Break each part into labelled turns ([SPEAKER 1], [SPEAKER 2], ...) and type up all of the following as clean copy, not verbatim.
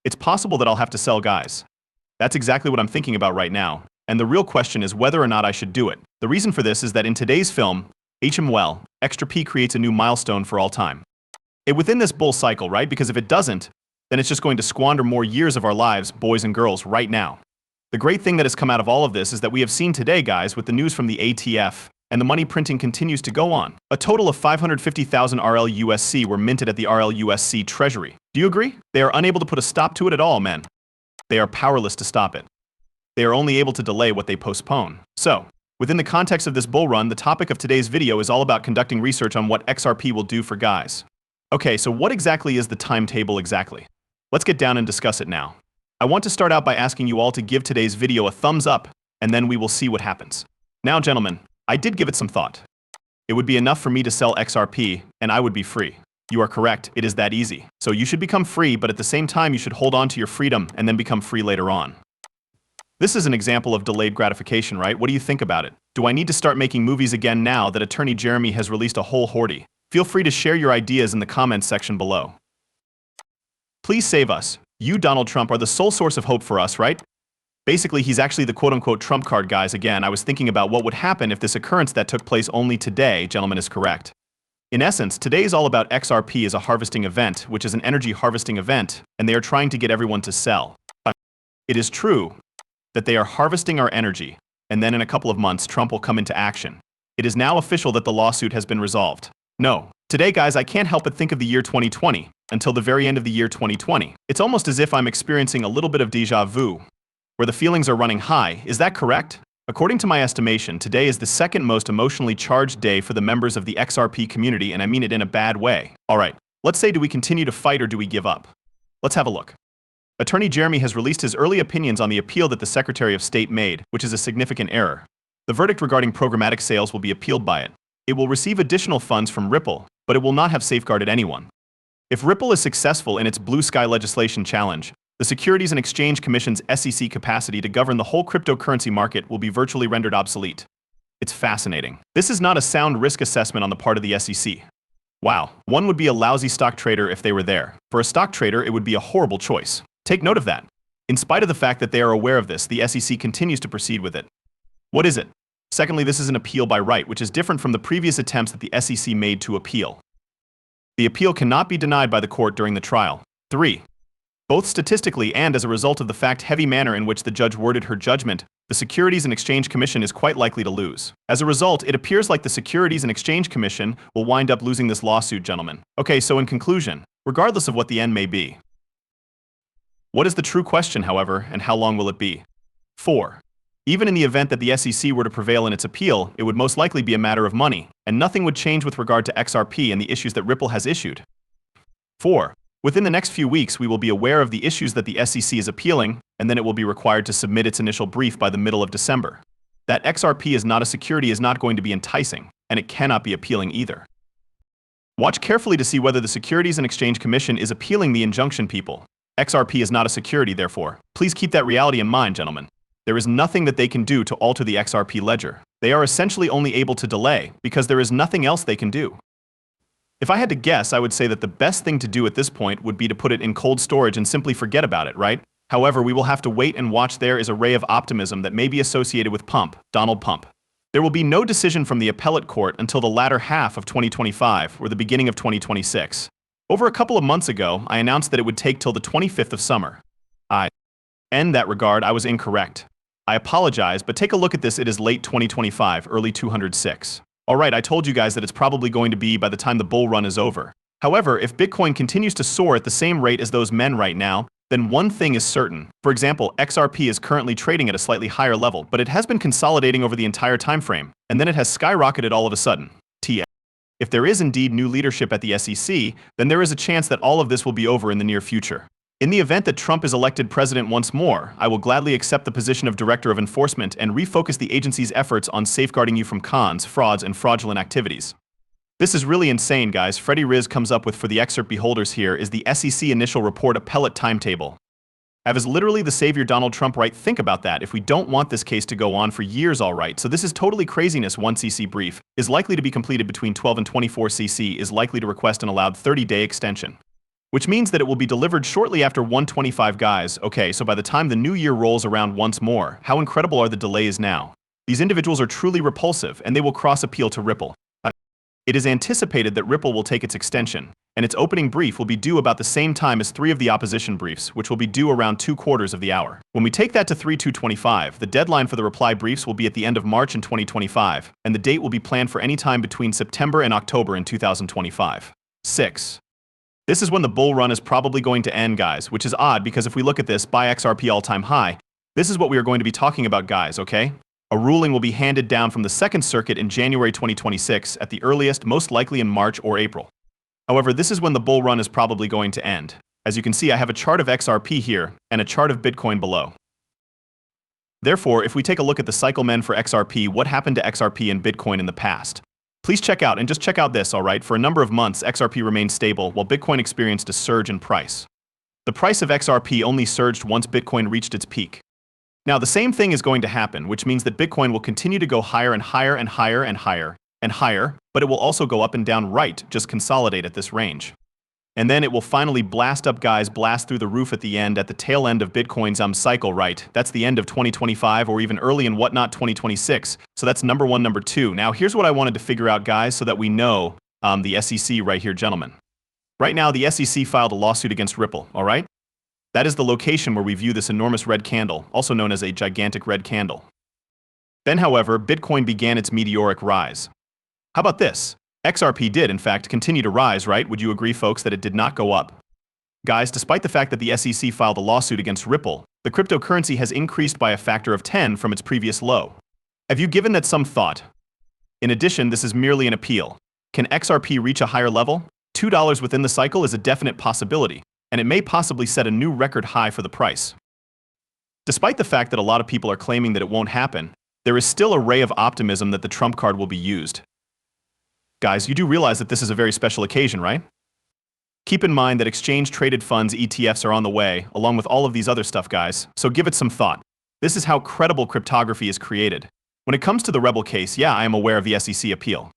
[SPEAKER 1] It's possible that I'll have to sell, guys. That's exactly what I'm thinking about right now, and the real question is whether or not I should do it. The reason for this is that in today's film, xrp creates a new milestone for all time. Within this bull cycle, right? Because if it doesn't, then it's just going to squander more years of our lives, boys and girls, right now. The great thing that has come out of all of this is that we have seen today, guys, with the news from the ATF, and the money printing continues to go on. A total of 550,000 RLUSC were minted at the RLUSC Treasury. Do you agree? They are unable to put a stop to it at all, men. They are powerless to stop it. They are only able to delay what they postpone. So, within the context of this bull run, the topic of today's video is all about conducting research on what XRP will do for guys. Okay, so what exactly is the timetable exactly? Let's get down and discuss it now. I want to start out by asking you all to give today's video a thumbs up, and then we will see what happens. Now, gentlemen, I did give it some thought. It would be enough for me to sell XRP, and I would be free. You are correct, it is that easy. So you should become free, but at the same time you should hold on to your freedom and then become free later on. This is an example of delayed gratification, right? What do you think about it? Do I need to start making movies again now that Attorney Jeremy has released a whole horde? Feel free to share your ideas in the comments section below. Please save us. You, Donald Trump, are the sole source of hope for us, right? Basically, he's actually the quote-unquote Trump card, guys. Again, I was thinking about what would happen if this occurrence that took place only today, gentlemen, is correct. In essence, today is all about XRP as a harvesting event, which is an energy harvesting event, and they are trying to get everyone to sell. It is true that they are harvesting our energy, and then in a couple of months, Trump will come into action. It is now official that the lawsuit has been resolved. No. Today, guys, I can't help but think of the year 2020, until the very end of the year 2020. It's almost as if I'm experiencing a little bit of déjà vu, where the feelings are running high. Is that correct? According to my estimation, today is the second most emotionally charged day for the members of the XRP community, and I mean it in a bad way. Alright, let's say, do we continue to fight or do we give up? Let's have a look. Attorney Jeremy has released his early opinions on the appeal that the Secretary of State made, which is a significant error. The verdict regarding programmatic sales will be appealed by it. It will receive additional funds from Ripple, but it will not have safeguarded anyone. If Ripple is successful in its blue sky legislation challenge, the Securities and Exchange Commission's SEC capacity to govern the whole cryptocurrency market will be virtually rendered obsolete. It's fascinating. This is not a sound risk assessment on the part of the SEC. Wow, one would be a lousy stock trader if they were there. For a stock trader, it would be a horrible choice. Take note of that. In spite of the fact that they are aware of this, the SEC continues to proceed with it. What is it? Secondly, this is an appeal by right, which is different from the previous attempts that the SEC made to appeal. The appeal cannot be denied by the court during the trial. 3. Both statistically and as a result of the fact-heavy manner in which the judge worded her judgment, the Securities and Exchange Commission is quite likely to lose. As a result, it appears like the Securities and Exchange Commission will wind up losing this lawsuit, gentlemen. Okay, so in conclusion, regardless of what the end may be, what is the true question, however, and how long will it be? 4. Even in the event that the SEC were to prevail in its appeal, it would most likely be a matter of money, and nothing would change with regard to XRP and the issues that Ripple has issued. 4. Within the next few weeks, we will be aware of the issues that the SEC is appealing, and then it will be required to submit its initial brief by the middle of December. That XRP is not a security is not going to be enticing, and it cannot be appealing either. Watch carefully to see whether the Securities and Exchange Commission is appealing the injunction, people. XRP is not a security, therefore. Please keep that reality in mind, gentlemen. There is nothing that they can do to alter the XRP ledger. They are essentially only able to delay, because there is nothing else they can do. If I had to guess, I would say that the best thing to do at this point would be to put it in cold storage and simply forget about it, right? However, we will have to wait and watch. There is a ray of optimism that may be associated with Donald Pump. There will be no decision from the appellate court until the latter half of 2025 or the beginning of 2026. Over a couple of months ago, I announced that it would take till the 25th of summer. In that regard, I was incorrect. I apologize, but take a look at this. It is late 2025, early 206. Alright, I told you guys that it's probably going to be by the time the bull run is over. However, if Bitcoin continues to soar at the same rate as those men right now, then one thing is certain. For example, XRP is currently trading at a slightly higher level, but it has been consolidating over the entire time frame, and then it has skyrocketed all of a sudden. If there is indeed new leadership at the SEC, then there is a chance that all of this will be over in the near future. In the event that Trump is elected president once more, I will gladly accept the position of Director of Enforcement and refocus the agency's efforts on safeguarding you from cons, frauds, and fraudulent activities. This is really insane, guys. Freddie Riz comes up with for the XRP holders here is the SEC initial report appellate timetable. Is literally the savior Donald Trump, right? Think about that. If we don't want this case to go on for years, all right. So this is totally craziness. 1 CC brief is likely to be completed between 12 and 24 CC is likely to request an allowed 30-day extension. which means that it will be delivered shortly after 125 guys. Okay, so by the time the new year rolls around once more, how incredible are the delays now? These individuals are truly repulsive, and they will cross-appeal to Ripple. It is anticipated that Ripple will take its extension, and its opening brief will be due about the same time as 3 of the opposition briefs, which will be due around 2/4 of the hour. When we take that to 3/2/25, the deadline for the reply briefs will be at the end of March in 2025, and the date will be planned for any time between September and October in 2025. 6. This is when the bull run is probably going to end, guys, which is odd because if we look at this buy XRP all-time high, this is what we are going to be talking about, guys, okay? A ruling will be handed down from the Second Circuit in January 2026 at the earliest, most likely in March or April. However, this is when the bull run is probably going to end. As you can see, I have a chart of XRP here and a chart of Bitcoin below. Therefore, if we take a look at the cycle men for XRP, what happened to XRP and Bitcoin in the past? Please check out, and just check out this, alright? For a number of months, XRP remained stable while Bitcoin experienced a surge in price. The price of XRP only surged once Bitcoin reached its peak. Now, the same thing is going to happen, which means that Bitcoin will continue to go higher and higher and higher and higher and higher, but it will also go up and down, right? Just consolidate at this range. And then it will finally blast up, guys, blast through the roof at the end, at the tail end of Bitcoin's cycle, right? That's the end of 2025 or even early in whatnot 2026. So that's number one. Number two. Now, here's what I wanted to figure out, guys, so that we know the SEC right here, gentlemen. Right now, the SEC filed a lawsuit against Ripple, all right? That is the location where we view this enormous red candle, also known as a gigantic red candle. Then, however, Bitcoin began its meteoric rise. How about this? XRP did, in fact, continue to rise, right? Would you agree, folks, that it did not go up? Guys, despite the fact that the SEC filed a lawsuit against Ripple, the cryptocurrency has increased by a factor of 10 from its previous low. Have you given that some thought? In addition, this is merely an appeal. Can XRP reach a higher level? $2 within the cycle is a definite possibility, and it may possibly set a new record high for the price. Despite the fact that a lot of people are claiming that it won't happen, there is still a ray of optimism that the trump card will be used. Guys, you do realize that this is a very special occasion, right? Keep in mind that exchange-traded funds ETFs are on the way, along with all of these other stuff, guys, so give it some thought. This is how credible cryptography is created. When it comes to the Rebel case, yeah, I am aware of the SEC appeal.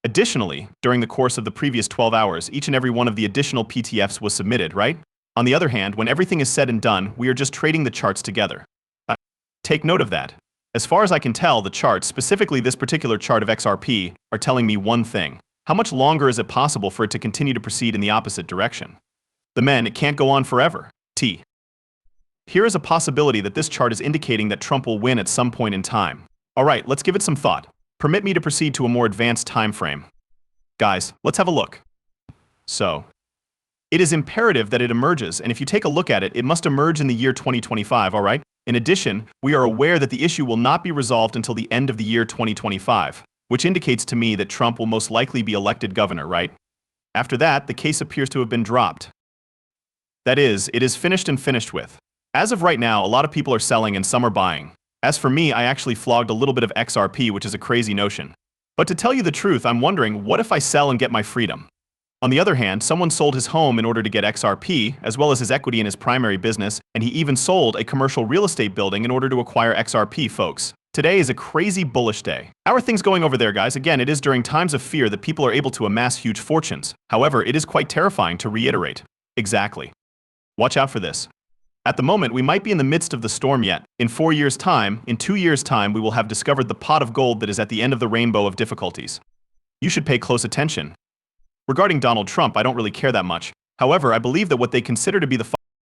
[SPEAKER 1] Additionally, during the course of the previous 12 hours, each and every one of the additional PTFs was submitted, right? On the other hand, when everything is said and done, we are just trading the charts together. Take note of that. As far as I can tell, the charts, specifically this particular chart of XRP, are telling me one thing. How much longer is it possible for it to continue to proceed in the opposite direction? The men, it can't go on forever. Here is a possibility that this chart is indicating that Trump will win at some point in time. Alright, let's give it some thought. Permit me to proceed to a more advanced time frame. Guys, let's have a look. So, it is imperative that it emerges, and if you take a look at it, it must emerge in the year 2025, alright? In addition, we are aware that the issue will not be resolved until the end of the year 2025, which indicates to me that Trump will most likely be elected governor, right? After that, the case appears to have been dropped. That is, it is finished and finished with. As of right now, a lot of people are selling and some are buying. As for me, I actually flogged a little bit of XRP, which is a crazy notion. But to tell you the truth, I'm wondering, what if I sell and get my freedom? On the other hand, someone sold his home in order to get XRP, as well as his equity in his primary business, and he even sold a commercial real estate building in order to acquire XRP, folks. Today is a crazy bullish day. How are things going over there, guys? Again, it is during times of fear that people are able to amass huge fortunes. However, it is quite terrifying to reiterate. Exactly. Watch out for this. At the moment, we might be in the midst of the storm yet. In 4 years' time, in 2 years' time, we will have discovered the pot of gold that is at the end of the rainbow of difficulties. You should pay close attention. Regarding Donald Trump, I don't really care that much. However, I believe that what they consider to be the